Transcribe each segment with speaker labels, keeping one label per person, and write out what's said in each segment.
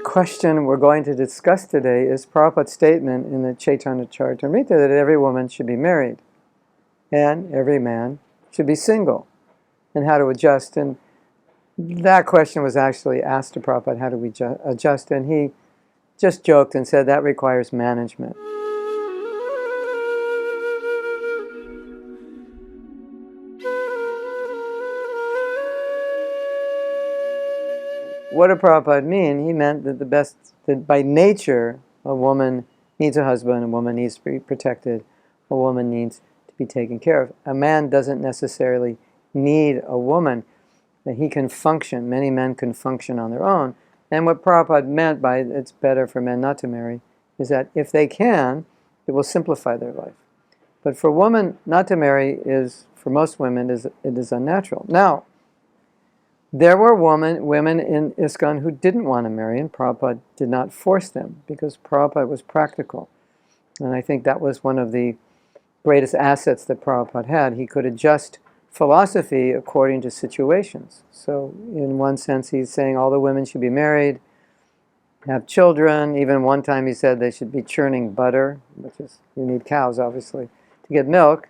Speaker 1: question we're going to discuss today is Prabhupada's statement in the Chaitanya Charitamrita that every woman should be married and every man should be single, and how to adjust. And that question was actually asked to Prabhupada, how do we adjust? And he just joked and said that requires management. What did Prabhupada mean? He meant that that by nature, a woman needs a husband, a woman needs to be protected, a woman needs to be taken care of. A man doesn't necessarily need a woman. He can function. Many men can function on their own. And what Prabhupada meant by it's better for men not to marry is that if they can, it will simplify their life. But for a woman not to marry is, for most women, it is unnatural. Now, there were women in ISKCON who didn't want to marry, and Prabhupada did not force them because Prabhupada was practical. And I think that was one of the greatest assets that Prabhupada had. He could adjust philosophy according to situations. So in one sense, he's saying all the women should be married, have children. Even one time he said they should be churning butter, which is, you need cows, obviously, to get milk,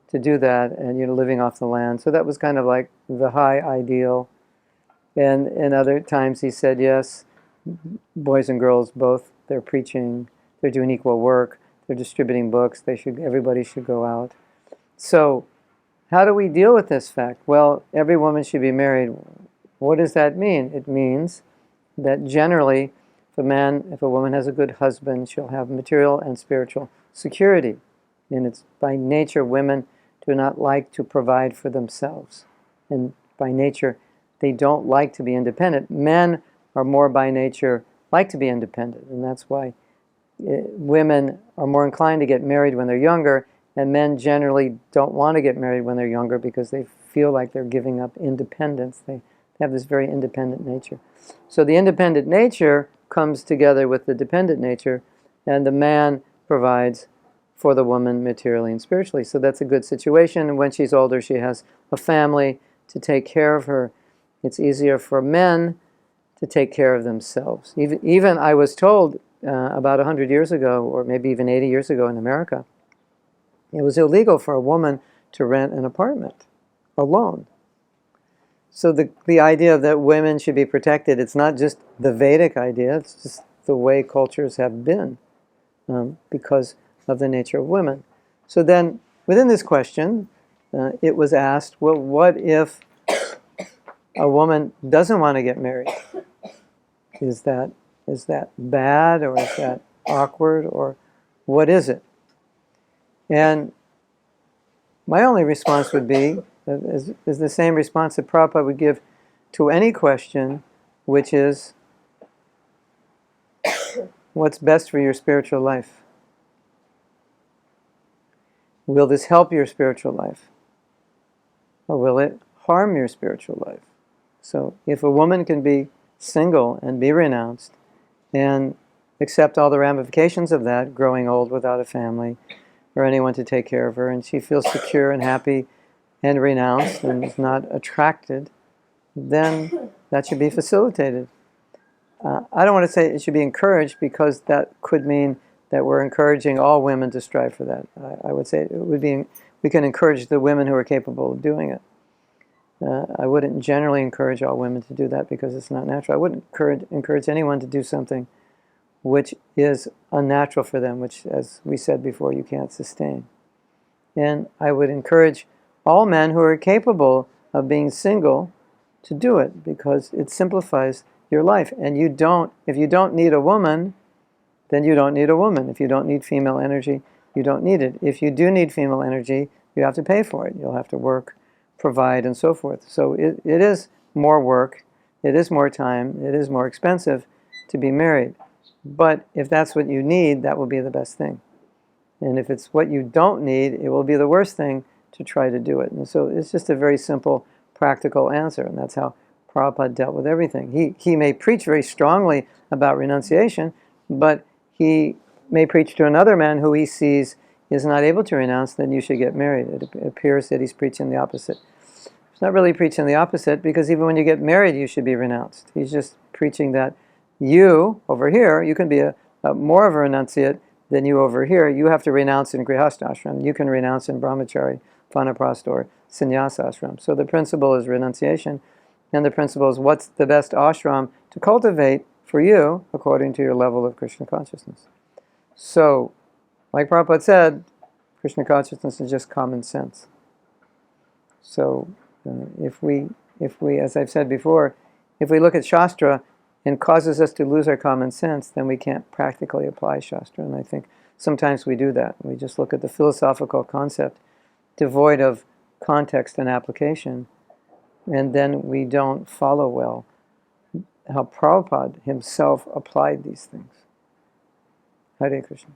Speaker 1: to do that, and living off the land. So that was kind of like the high ideal. And in other times he said, yes, boys and girls both, they're preaching, they're doing equal work, they're distributing books, everybody should go out. So how do we deal with this fact? Well, every woman should be married. What does that mean? It means that generally, if a woman has a good husband, she'll have material and spiritual security. And it's by nature, women do not like to provide for themselves. And by nature, they don't like to be independent. Men are more by nature like to be independent, and that's why women are more inclined to get married when they're younger, and men generally don't want to get married when they're younger because they feel like they're giving up independence. They have this very independent nature. So the independent nature comes together with the dependent nature, and the man provides for the woman materially and spiritually. So that's a good situation, and when she's older, she has a family to take care of her. It's easier for men to take care of themselves. Even I was told about 100 years ago, or maybe even 80 years ago in America, it was illegal for a woman to rent an apartment alone. So the idea that women should be protected, it's not just the Vedic idea, it's just the way cultures have been because of the nature of women. So then, within this question, it was asked, well, what if a woman doesn't want to get married? Is that bad, or is that awkward, or what is it? And my only response would be, is the same response that Prabhupada would give to any question, which is, what's best for your spiritual life? Will this help your spiritual life? Or will it harm your spiritual life? So if a woman can be single and be renounced and accept all the ramifications of that, growing old without a family or anyone to take care of her, and she feels secure and happy and renounced and is not attracted, then that should be facilitated. I don't want to say it should be encouraged, because that could mean that we're encouraging all women to strive for that. I would say it would be, we can encourage the women who are capable of doing it. I wouldn't generally encourage all women to do that because it's not natural. I wouldn't encourage anyone to do something which is unnatural for them, which, as we said before, you can't sustain. And I would encourage all men who are capable of being single to do it, because it simplifies your life. And if you don't need a woman, then you don't need a woman. If you don't need female energy, you don't need it. If you do need female energy, you have to pay for it. You'll have to work, provide, and so forth. So it is more work, it is more time, it is more expensive to be married. But if that's what you need, that will be the best thing. And if it's what you don't need, it will be the worst thing to try to do it. And so it's just a very simple, practical answer, and that's how Prabhupada dealt with everything. He may preach very strongly about renunciation, but he may preach to another man who he sees is not able to renounce, then you should get married. It appears that he's preaching the opposite. He's not really preaching the opposite, because even when you get married, you should be renounced. He's just preaching that You, over here, you can be a more of a renunciate than you over here. You have to renounce in Grihastha ashram. You can renounce in Brahmachari, Vanaprastha, or Sannyasa ashram. So the principle is renunciation, and the principle is what's the best ashram to cultivate for you according to your level of Krishna consciousness. So, like Prabhupada said, Krishna consciousness is just common sense. So, if we, as I've said before, if we look at Shastra and causes us to lose our common sense, then we can't practically apply Shastra. And I think sometimes we do that. We just look at the philosophical concept devoid of context and application, and then we don't follow well how Prabhupada himself applied these things. Hare Krishna.